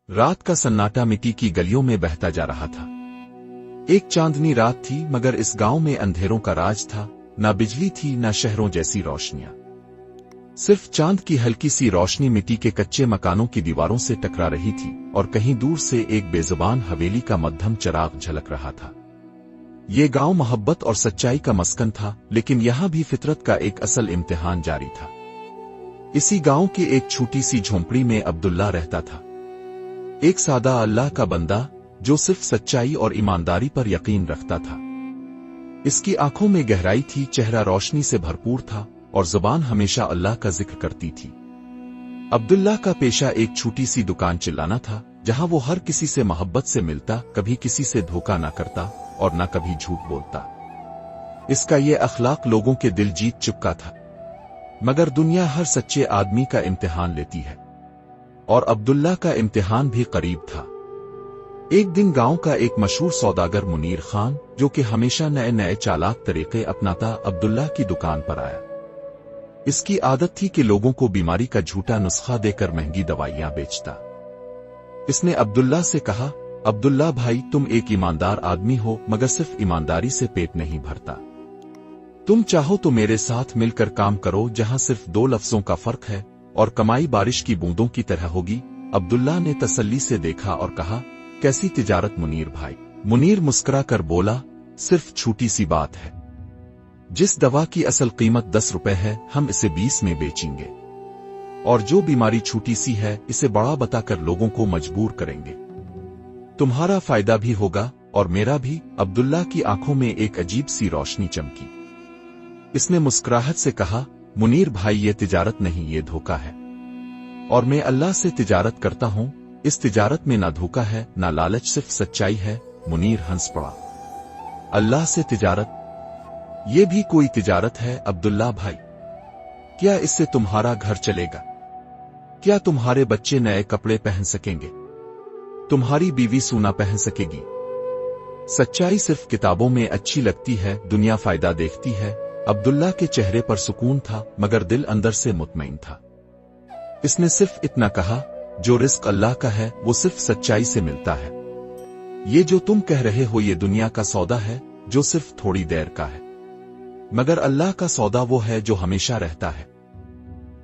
रात का सन्नाटा मिट्टी की गलियों में बहता जा रहा था। एक चांदनी रात थी, मगर इस गांव में अंधेरों का राज था। ना बिजली थी, ना शहरों जैसी रोशनियां। सिर्फ चांद की हल्की सी रोशनी मिट्टी के कच्चे मकानों की दीवारों से टकरा रही थी, और कहीं दूर से एक बेजुबान हवेली का मध्यम चिराग झलक रहा था। ये गांव मोहब्बत और सच्चाई का मस्कन था, लेकिन यहां भी फितरत का एक असल इम्तिहान जारी था। इसी गांव की एक छोटी सी झोंपड़ी में अब्दुल्ला रहता था, एक सादा अल्लाह का बंदा जो सिर्फ सच्चाई और ईमानदारी पर यकीन रखता था। इसकी आंखों में गहराई थी, चेहरा रोशनी से भरपूर था और जुबान हमेशा अल्लाह का जिक्र करती थी। अब्दुल्ला का पेशा एक छोटी सी दुकान चिल्लाना था, जहां वो हर किसी से मोहब्बत से मिलता, कभी किसी से धोखा ना करता और ना कभी झूठ बोलता। इसका ये अखलाक लोगों के दिल जीत चुका था। मगर दुनिया हर सच्चे आदमी का इम्तिहान लेती है, और अब्दुल्ला का इम्तिहान भी करीब था। एक दिन गांव का एक मशहूर सौदागर मुनीर खान, जो कि हमेशा नए नए चालाक तरीके अपनाता, अब्दुल्ला की दुकान पर आया। इसकी आदत थी कि लोगों को बीमारी का झूठा नुस्खा देकर महंगी दवाइयां बेचता। इसने अब्दुल्ला से कहा, अब्दुल्ला भाई, तुम एक ईमानदार आदमी हो, मगर सिर्फ ईमानदारी से पेट नहीं भरता। तुम चाहो तो मेरे साथ मिलकर काम करो, जहां सिर्फ 2 लफ्जों का फर्क है, और कमाई बारिश की बूंदों की तरह होगी। अब्दुल्ला ने तसल्ली से देखा और कहा, कैसी तिजारत मुनीर भाई? मुनीर मुस्कुरा कर बोला, सिर्फ छोटी सी बात है। जिस दवा की असल कीमत 10 रुपए है, हम इसे 20 में बेचेंगे, और जो बीमारी छोटी सी है, इसे बड़ा बताकर लोगों को मजबूर करेंगे। तुम्हारा फायदा भी होगा और मेरा भी। अब्दुल्ला की आंखों में एक अजीब सी रोशनी चमकी। इसने मुस्कुराहट से कहा, मुनीर भाई, ये तिजारत नहीं, ये धोखा है, और मैं अल्लाह से तिजारत करता हूं। इस तिजारत में ना धोखा है, ना लालच, सिर्फ सच्चाई है। मुनीर हंस पड़ा। अल्लाह से तिजारत? ये भी कोई तिजारत है अब्दुल्ला भाई? क्या इससे तुम्हारा घर चलेगा? क्या तुम्हारे बच्चे नए कपड़े पहन सकेंगे? तुम्हारी बीवी सोना पहन सकेगी? सच्चाई सिर्फ किताबों में अच्छी लगती है, दुनिया फायदा देखती है। अब्दुल्ला के चेहरे पर सुकून था, मगर दिल अंदर से मुतमईन था। इसने सिर्फ इतना कहा, जो रिस्क अल्लाह का है, वो सिर्फ सच्चाई से मिलता है। ये जो तुम कह रहे हो, ये दुनिया का सौदा है, जो सिर्फ थोड़ी देर का है, मगर अल्लाह का सौदा वो है जो हमेशा रहता है।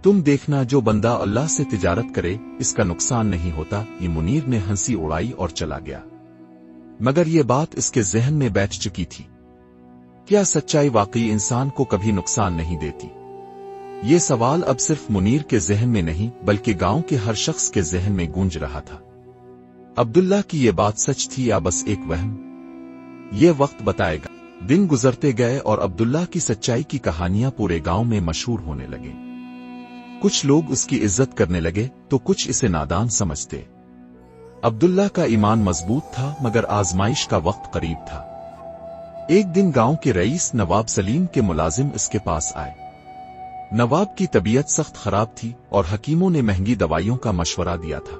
तुम देखना, जो बंदा अल्लाह से तिजारत करे, इसका नुकसान नहीं होता। ये मुनीर ने हंसी उड़ाई और चला गया। मगर ये बात इसके जहन में बैठ चुकी थी। क्या सच्चाई वाकई इंसान को कभी नुकसान नहीं देती? ये सवाल अब सिर्फ मुनीर के जहन में नहीं, बल्कि गांव के हर शख्स के जहन में गूंज रहा था। अब्दुल्ला की ये बात सच थी या बस एक वहम? ये वक्त बताएगा। दिन गुजरते गए और अब्दुल्ला की सच्चाई की कहानियां पूरे गांव में मशहूर होने लगी। कुछ लोग उसकी इज्जत करने लगे, तो कुछ इसे नादान समझते। अब्दुल्ला का ईमान मजबूत था, मगर आजमाइश का वक्त करीब था। एक दिन गांव के रईस नवाब सलीम के मुलाजिम इसके पास आए। नवाब की तबीयत सख्त खराब थी और हकीमों ने महंगी दवाइयों का मशवरा दिया था।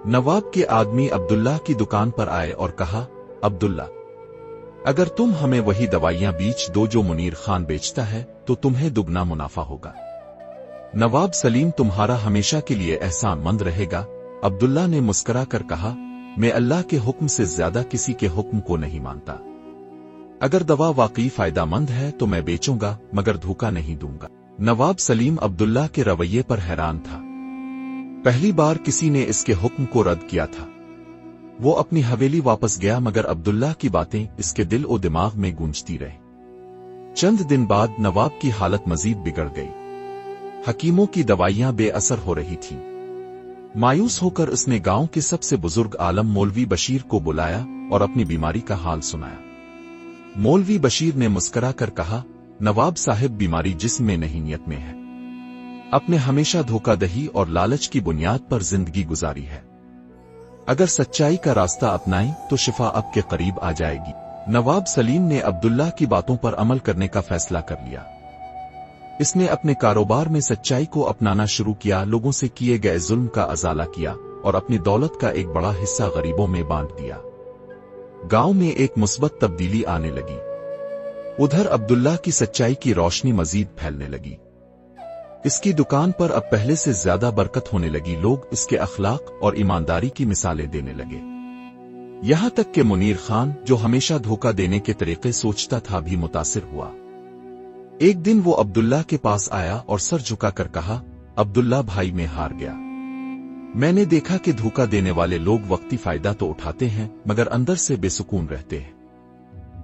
नवाब के आदमी अब्दुल्ला की दुकान पर आए और कहा, अब्दुल्ला, अगर तुम हमें वही दवाइयां बेच दो जो मुनीर खान बेचता है, तो तुम्हें दुगना मुनाफा होगा। नवाब सलीम तुम्हारा हमेशा के लिए एहसानमंद रहेगा। अब्दुल्ला ने मुस्कुरा कर कहा, मैं अल्लाह के हुक्म से ज्यादा किसी के हुक्म को नहीं मानता। अगर दवा वाकई फायदामंद है तो मैं बेचूंगा, मगर धोखा नहीं दूंगा। नवाब सलीम अब्दुल्ला के रवैये पर हैरान था। पहली बार किसी ने इसके हुक्म को रद्द किया था। वो अपनी हवेली वापस गया, मगर अब्दुल्ला की बातें इसके दिल और दिमाग में गूंजती रही। चंद दिन बाद नवाब की हालत मजीद बिगड़ गई। हकीमों की दवाइयां बेअसर हो रही थीं। मायूस होकर उसने गांव के सबसे बुजुर्ग आलम मौलवी बशीर को बुलाया और अपनी बीमारी का हाल सुनाया। मौलवी बशीर ने मुस्कुरा कर कहा, नवाब साहिब, बीमारी जिस्म में नहीं, नियत में है। अपने हमेशा धोखाधड़ी और लालच की बुनियाद पर जिंदगी गुजारी है। अगर सच्चाई का रास्ता अपनाएं तो शिफा आपके करीब आ जाएगी। नवाब सलीम ने अब्दुल्ला की बातों पर अमल करने का फैसला कर लिया। इसने अपने कारोबार में सच्चाई को अपनाना शुरू किया, लोगों से किए गए जुल्म का अजाला किया और अपनी दौलत का एक बड़ा हिस्सा गरीबों में बांट दिया। गांव में एक मुस्बत तब्दीली आने लगी। उधर अब्दुल्ला की सच्चाई की रोशनी मजीद फैलने लगी। اس کی دکان پر اب پہلے سے زیادہ برکت ہونے لگی، لوگ اس کے اخلاق اور ایمانداری کی مثالیں دینے لگے۔ یہاں تک کہ منیر خان، جو ہمیشہ دھوکہ دینے کے طریقے سوچتا تھا، بھی متاثر ہوا۔ ایک دن وہ عبداللہ کے پاس آیا اور سر جھکا کر کہا، عبداللہ بھائی، میں ہار گیا۔ میں نے دیکھا کہ دھوکہ دینے والے لوگ وقتی فائدہ تو اٹھاتے ہیں مگر اندر سے بے سکون رہتے ہیں۔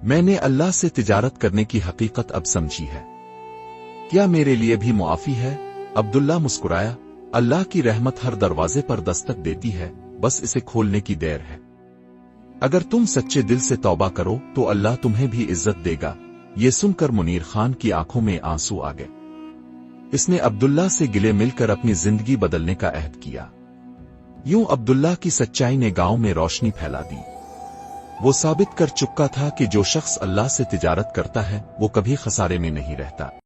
میں نے اللہ سے تجارت کرنے کی حقیقت اب سمجھی ہے۔ کیا میرے لیے بھی معافی ہے؟ عبداللہ مسکرایا، اللہ کی رحمت ہر دروازے پر دستک دیتی ہے، بس اسے کھولنے کی دیر ہے۔ اگر تم سچے دل سے توبہ کرو تو اللہ تمہیں بھی عزت دے گا۔ یہ سن کر منیر خان کی آنکھوں میں آنسو آ گئے۔ اس نے عبداللہ سے گلے مل کر اپنی زندگی بدلنے کا عہد کیا۔ یوں عبداللہ کی سچائی نے گاؤں میں روشنی پھیلا دی۔ وہ ثابت کر چکا تھا کہ جو شخص اللہ سے تجارت کرتا ہے وہ کبھی خسارے میں نہیں رہتا۔